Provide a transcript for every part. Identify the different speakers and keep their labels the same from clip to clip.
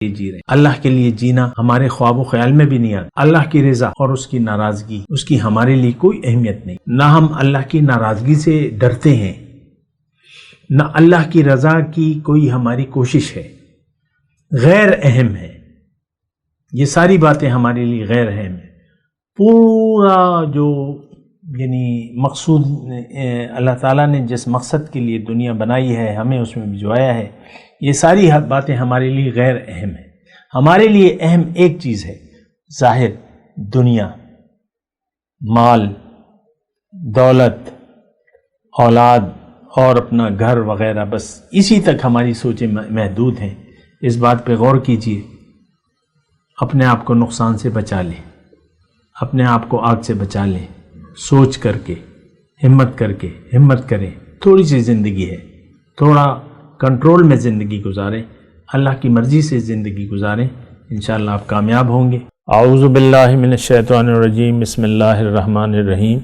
Speaker 1: جی رہے، اللہ کے لیے جینا ہمارے خواب و خیال میں بھی نہیں آتا۔ اللہ کی رضا اور اس کی ناراضگی، اس کی ہمارے لیے کوئی اہمیت نہیں، نہ ہم اللہ کی ناراضگی سے ڈرتے ہیں، نہ اللہ کی رضا کی کوئی ہماری کوشش ہے، غیر اہم ہے۔ یہ ساری باتیں ہمارے لیے غیر اہم ہیں۔ پورا جو یعنی مقصود اللہ تعالیٰ نے جس مقصد کے لیے دنیا بنائی ہے، ہمیں اس میں بھجوایا ہے، یہ ساری باتیں ہمارے لیے غیر اہم ہیں۔ ہمارے لیے اہم ایک چیز ہے، ظاہر دنیا، مال، دولت، اولاد اور اپنا گھر وغیرہ، بس اسی تک ہماری سوچیں محدود ہیں۔ اس بات پہ غور کیجیے، اپنے آپ کو نقصان سے بچا لیں، اپنے آپ کو آگ سے بچا لیں، سوچ کر کے، ہمت کریں۔ تھوڑی سی زندگی ہے، تھوڑا کنٹرول میں زندگی گزاریں، اللہ کی مرضی سے زندگی گزاریں، انشاءاللہ آپ کامیاب ہوں گے۔ اعوذ باللہ من الشیطان الرجیم، بسم اللہ الرحمن الرحیم۔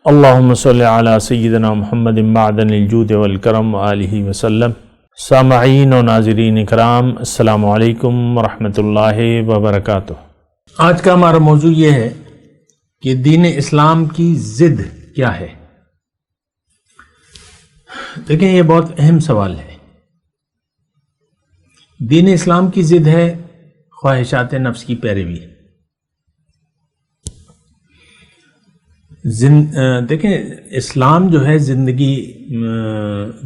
Speaker 1: اللہم صلی علی سیدنا محمد معدن الجود والکرم وآلہ وسلم۔ سامعین و ناظرین کرام، السلام علیکم ورحمۃ اللہ وبرکاتہ۔ آج کا ہمارا موضوع یہ ہے کہ دین اسلام کی ضد کیا ہے۔ دیکھیں، یہ بہت اہم سوال ہے۔ دین اسلام کی ضد ہے خواہشات نفس کی پیروی۔ دیکھیں، اسلام جو ہے زندگی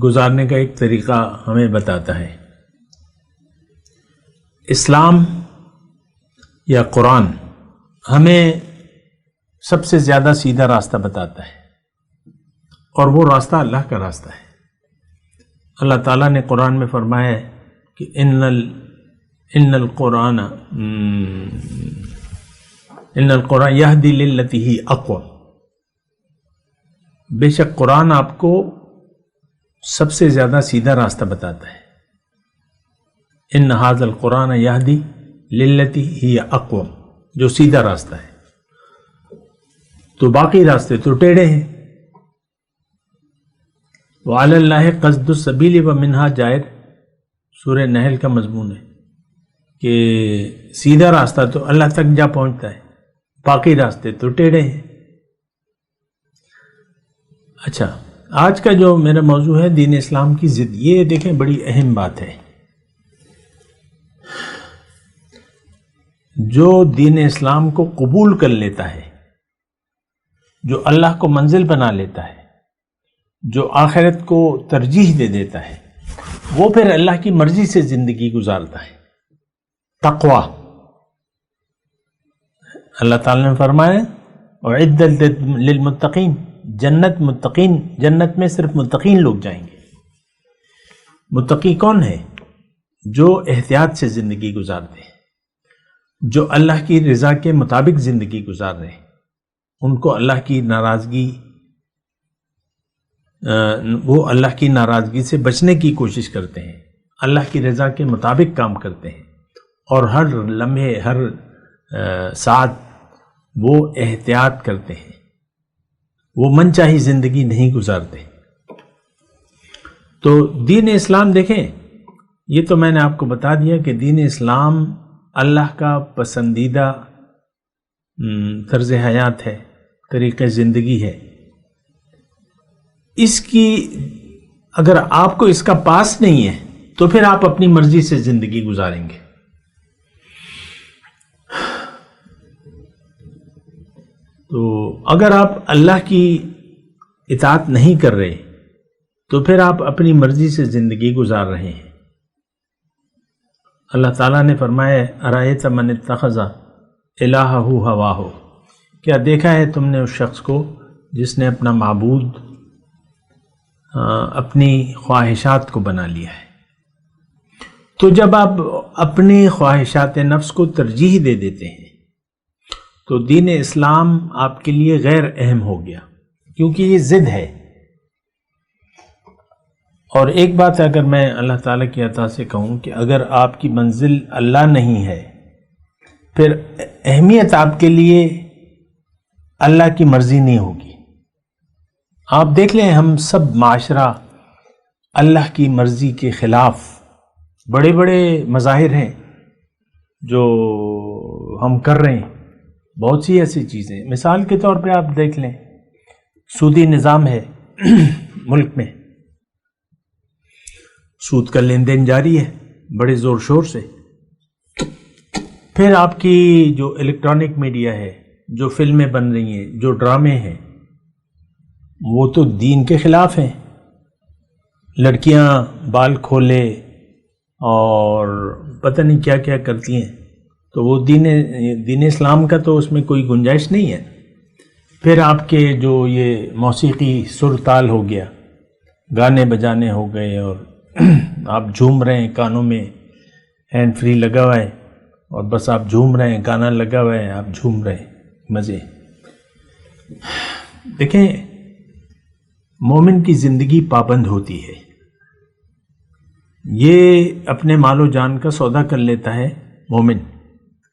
Speaker 1: گزارنے کا ایک طریقہ ہمیں بتاتا ہے۔ اسلام یا قرآن ہمیں سب سے زیادہ سیدھا راستہ بتاتا ہے، اور وہ راستہ اللہ کا راستہ ہے۔ اللہ تعالیٰ نے قرآن میں فرمایا ہے کہ ان القرآن یہدی للتی ہی اقوم۔ بے شک قرآن آپ کو سب سے زیادہ سیدھا راستہ بتاتا ہے۔ ان ھذا القرآن یہدی للتی ہی اقوم، جو سیدھا راستہ ہے، تو باقی راستے تو ٹیڑھے ہیں۔ وعلی اللہ قصد السبیل ومنہا جائر، سورہ نحل کا مضمون ہے کہ سیدھا راستہ تو اللہ تک جا پہنچتا ہے، باقی راستے تو ٹیڑھے ہیں۔ اچھا، آج کا جو میرا موضوع ہے دین اسلام کی ضد، یہ دیکھیں بڑی اہم بات ہے۔ جو دین اسلام کو قبول کر لیتا ہے، جو اللہ کو منزل بنا لیتا ہے، جو آخرت کو ترجیح دے دیتا ہے، وہ پھر اللہ کی مرضی سے زندگی گزارتا ہے۔ تقوی، اللہ تعالیٰ نے فرمایا اعدت للمتقین، جنت میں صرف متقین لوگ جائیں گے۔ متقی کون ہے؟ جو احتیاط سے زندگی گزارتے ہیں، جو اللہ کی رضا کے مطابق زندگی گزار رہے ہیں، ان کو اللہ کی ناراضگی وہ اللہ کی ناراضگی سے بچنے کی کوشش کرتے ہیں، اللہ کی رضا کے مطابق کام کرتے ہیں، اور ہر لمحے، ہر ساتھ وہ احتیاط کرتے ہیں، وہ من چاہی زندگی نہیں گزارتے۔ تو دین اسلام دیکھیں، یہ تو میں نے آپ کو بتا دیا کہ دین اسلام اللہ کا پسندیدہ طرز حیات ہے، طریقہ زندگی ہے۔ اس کی اگر آپ کو اس کا پاس نہیں ہے تو پھر آپ اپنی مرضی سے زندگی گزاریں گے۔ تو اگر آپ اللہ کی اطاعت نہیں کر رہے تو پھر آپ اپنی مرضی سے زندگی گزار رہے ہیں۔ اللہ تعالیٰ نے فرمایا ارأیت من اتخذ الہہ ہواہ، کیا دیکھا ہے تم نے اس شخص کو جس نے اپنا معبود اپنی خواہشات کو بنا لیا ہے۔ تو جب آپ اپنی خواہشات نفس کو ترجیح دے دیتے ہیں تو دین اسلام آپ کے لیے غیر اہم ہو گیا، کیونکہ یہ ضد ہے۔ اور ایک بات اگر میں اللہ تعالیٰ کی عطا سے کہوں کہ اگر آپ کی منزل اللہ نہیں ہے، پھر اہمیت آپ کے لیے اللہ کی مرضی نہیں ہوگی۔ آپ دیکھ لیں، ہم سب معاشرہ اللہ کی مرضی کے خلاف بڑے بڑے مظاہر ہیں جو ہم کر رہے ہیں، بہت سی ایسی چیزیں، مثال کے طور پہ آپ دیکھ لیں، سودی نظام ہے ملک میں، سود کا لین دین جاری ہے بڑے زور شور سے. پھر آپ کی جو الیکٹرانک میڈیا ہے، جو فلمیں بن رہی ہیں، جو ڈرامے ہیں، وہ تو دین کے خلاف ہیں. لڑکیاں بال کھولے اور پتہ نہیں کیا کیا کرتی ہیں، تو وہ دین اسلام کا تو اس میں کوئی گنجائش نہیں ہے. پھر آپ کے جو یہ موسیقی سر تال ہو گیا، گانے بجانے ہو گئے، اور آپ جھوم رہے ہیں، کانوں میں ہینڈ فری لگا ہوا ہے اور بس آپ جھوم رہے ہیں، گانا لگا ہوا ہے، آپ جھوم رہے ہیں، مزے. دیکھیں، مومن کی زندگی پابند ہوتی ہے. یہ اپنے مال و جان کا سودا کر لیتا ہے مومن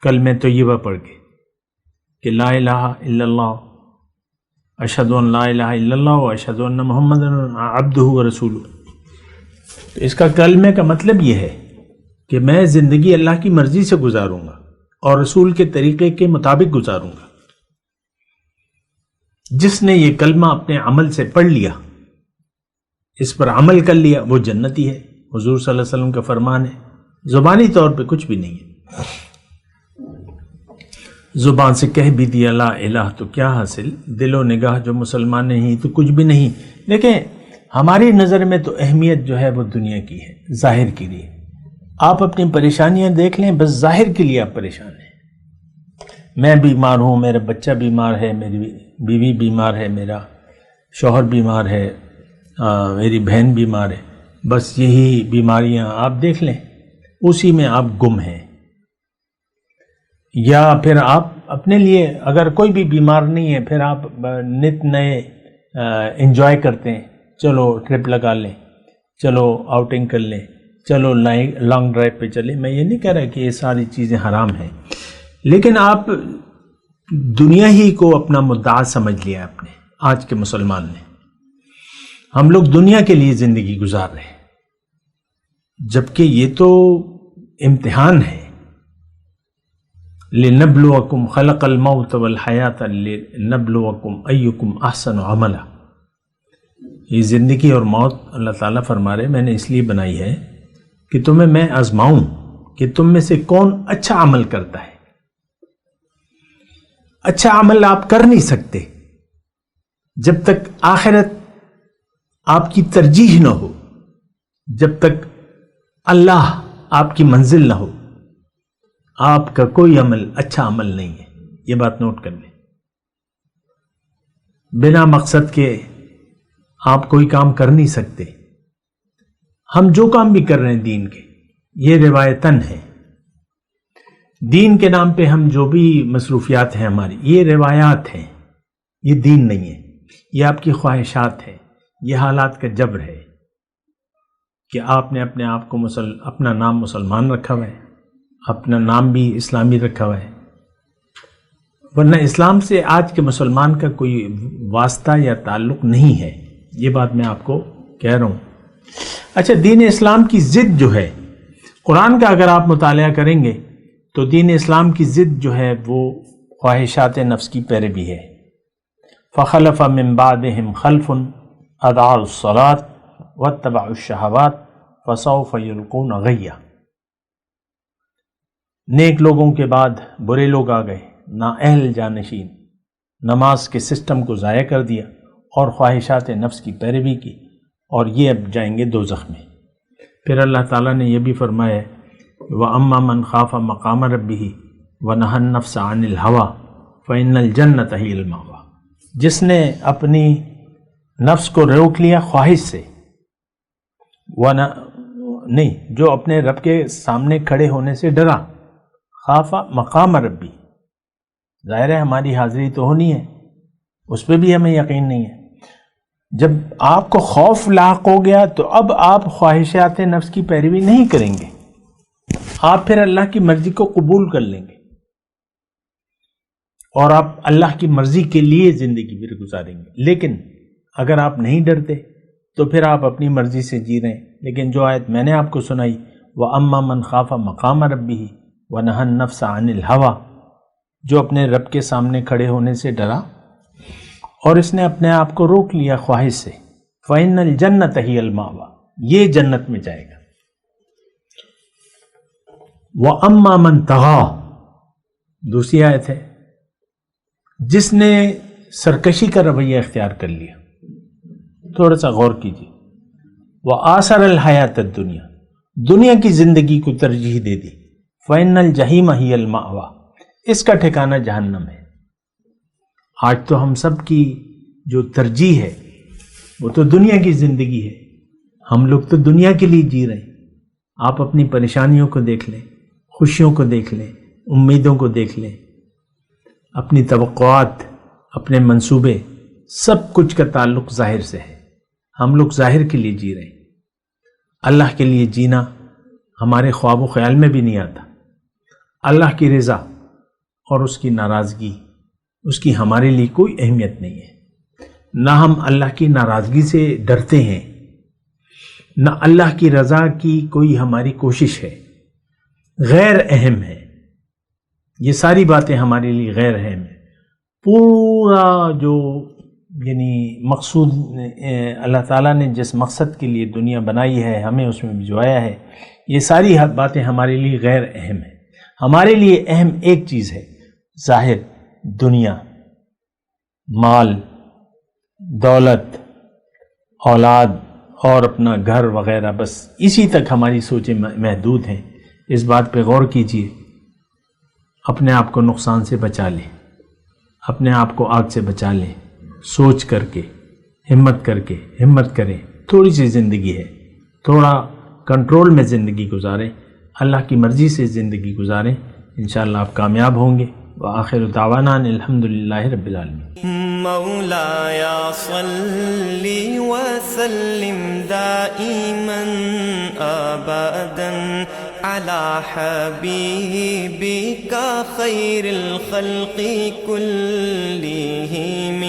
Speaker 1: کلمہ طیبہ پڑھ کے کہ لا الہ الا اللہ، اشہد ان لا الہ الا اللہ و اشہد ان محمد عبدہ و رسولہ. تو اس کا کلمے کا مطلب یہ ہے کہ میں زندگی اللہ کی مرضی سے گزاروں گا اور رسول کے طریقے کے مطابق گزاروں گا. جس نے یہ کلمہ اپنے عمل سے پڑھ لیا، اس پر عمل کر لیا، وہ جنتی ہے. حضور صلی اللہ علیہ وسلم کا فرمان ہے، زبانی طور پہ کچھ بھی نہیں ہے، زبان سے کہہ بھی دیا لا الہ تو کیا حاصل، دل و نگاہ جو مسلمان نہیں تو کچھ بھی نہیں. دیکھیں، ہماری نظر میں تو اہمیت جو ہے وہ دنیا کی ہے، ظاہر کے لیے. آپ اپنی پریشانیاں دیکھ لیں، بس ظاہر کے لیے آپ پریشان ہیں. میں بیمار ہوں، میرا بچہ بیمار ہے، میری بیوی بیمار ہے، میرا شوہر بیمار ہے، میری بہن بیمار ہے. بس یہی بیماریاں آپ دیکھ لیں، اسی میں آپ گم ہیں. یا پھر آپ اپنے لیے اگر کوئی بھی بیمار نہیں ہے، پھر آپ نت نئے انجوائے کرتے ہیں، چلو ٹرپ لگا لیں، چلو آؤٹنگ کر لیں، چلو لانگ ڈرائیو پہ چلیں. میں یہ نہیں کہہ رہا کہ یہ ساری چیزیں حرام ہیں، لیکن آپ دنیا ہی کو اپنا مدعا سمجھ لیا اپنے آج کے مسلمان نے. ہم لوگ دنیا کے لیے زندگی گزار رہے ہیں، جبکہ یہ تو امتحان ہے. لِنَبْلُوَكُمْ خَلَقَ الْمَوْتَ وَالْحَيَاةَ لِنَبْلُوَكُمْ أَيُّكُمْ أَحْسَنُ عَمَلًا. یہ زندگی اور موت اللہ تعالیٰ فرما رہے میں نے اس لیے بنائی ہے کہ تمہیں میں آزماؤں کہ تم میں سے کون اچھا عمل کرتا ہے. اچھا عمل آپ کر نہیں سکتے جب تک آخرت آپ کی ترجیح نہ ہو، جب تک اللہ آپ کی منزل نہ ہو. آپ کا کوئی عمل اچھا عمل نہیں ہے، یہ بات نوٹ کر لیں. بنا مقصد کے آپ کوئی کام کر نہیں سکتے. ہم جو کام بھی کر رہے ہیں دین کے، یہ روایتاً ہے. دین کے نام پہ ہم جو بھی مصروفیات ہیں ہماری، یہ روایات ہیں، یہ دین نہیں ہے. یہ آپ کی خواہشات ہیں، یہ حالات کا جبر ہے کہ آپ نے اپنے آپ کو اپنا نام مسلمان رکھا ہوا ہے، اپنا نام بھی اسلامی رکھا ہوا ہے، ورنہ اسلام سے آج کے مسلمان کا کوئی واسطہ یا تعلق نہیں ہے. یہ بات میں آپ کو کہہ رہا ہوں. اچھا، دین اسلام کی ضد جو ہے، قرآن کا اگر آپ مطالعہ کریں گے تو دین اسلام کی ضد جو ہے وہ خواہشات نفس کی پیروی ہے. فخلف من بعدهم خلف اضاعوا الصلاة واتبعوا الشہوات فسوف یلقون غیا. نیک لوگوں کے بعد برے لوگ آ گئے، نااہل جانشین، نماز کے سسٹم کو ضائع کر دیا اور خواہشات نفس کی پیروی کی، اور یہ اب جائیں گے دوزخ میں. پھر اللہ تعالیٰ نے یہ بھی فرمایا ہے وَأَمَّا مَنْ خَافَ مَقَامَ رَبِّهِ وَنَهَى النَّفْسَ عَنِ الْهَوَىٰ فَإِنَّ الْجَنَّةَ هِيَ الْمَأْوَىٰ. جس نے اپنی نفس کو روک لیا خواہش سے، نہیں، جو اپنے رب کے سامنے کھڑے ہونے سے ڈرا، خافا مقام ربی، ظاہر ہے ہماری حاضری تو ہونی ہے، اس پہ بھی ہمیں یقین نہیں ہے. جب آپ کو خوف لاحق ہو گیا تو اب آپ خواہشات نفس کی پیروی نہیں کریں گے، آپ پھر اللہ کی مرضی کو قبول کر لیں گے اور آپ اللہ کی مرضی کے لیے زندگی بھی گزاریں گے. لیکن اگر آپ نہیں ڈرتے تو پھر آپ اپنی مرضی سے جی رہے ہیں. لیکن جو آیت میں نے آپ کو سنائی وَأَمَّا مَنْ خَافَ مَقَامَ رَبِّهِ وَنَهَى النَّفْسَ عَنِ الْهَوَى، جو اپنے رب کے سامنے کھڑے ہونے سے ڈرا اور اس نے اپنے آپ کو روک لیا خواہش سے، فَإِنَّ الْجَنَّةَ هِيَ الْمَأْوَى، یہ جنت میں جائے گا۔ وَأَمَّا مَنْ طَغَى، دوسری آیت ہے، جس نے سرکشی کا رویہ اختیار کر لیا۔ تھوڑا سا غور کیجیے۔ وَآثَرَ الْحَيَاةَ الدُّنْيَا، دنیا کی زندگی کو ترجیح دے دی، فَإِنَّ الْجَحِيمَ هِيَ الْمَأْوَى، اس کا ٹھکانہ جہنم ہے۔ آج تو ہم سب کی جو ترجیح ہے وہ تو دنیا کی زندگی ہے، ہم لوگ تو دنیا کے لیے جی رہے ہیں۔ آپ اپنی پریشانیوں کو دیکھ لیں، خوشیوں کو دیکھ لیں، امیدوں کو دیکھ لیں، اپنی توقعات، اپنے منصوبے، سب کچھ کا تعلق ظاہر سے ہے۔ ہم لوگ ظاہر کے لیے جی رہے ہیں، اللہ کے لیے جینا ہمارے خواب و خیال میں بھی نہیں آتا۔ اللہ کی رضا اور اس کی ناراضگی، اس کی ہمارے لیے کوئی اہمیت نہیں ہے۔ نہ ہم اللہ کی ناراضگی سے ڈرتے ہیں، نہ اللہ کی رضا کی کوئی ہماری کوشش ہے، غیر اہم ہے۔ یہ ساری باتیں ہمارے لیے غیر اہم ہیں۔ پورا جو یعنی مقصود اللہ تعالیٰ نے جس مقصد کے لیے دنیا بنائی ہے، ہمیں اس میں بھجوایا ہے، یہ ساری باتیں ہمارے لیے غیر اہم ہیں۔ ہمارے لیے اہم ایک چیز ہے، ظاہر، دنیا، مال، دولت، اولاد اور اپنا گھر وغیرہ، بس اسی تک ہماری سوچیں محدود ہیں۔ اس بات پہ غور کیجیے، اپنے آپ کو نقصان سے بچا لیں، اپنے آپ کو آگ سے بچا لیں، سوچ کر کے، ہمت کریں۔ تھوڑی سی زندگی ہے، تھوڑا کنٹرول میں زندگی گزاریں، اللہ کی مرضی سے زندگی گزاریں، انشاءاللہ آپ کامیاب ہوں گے۔ وآخر دعوانا الحمدللہ رب العالمین۔
Speaker 2: مولاي صل وسلم دائما ابدا على حبيبك خير الخلق كلهم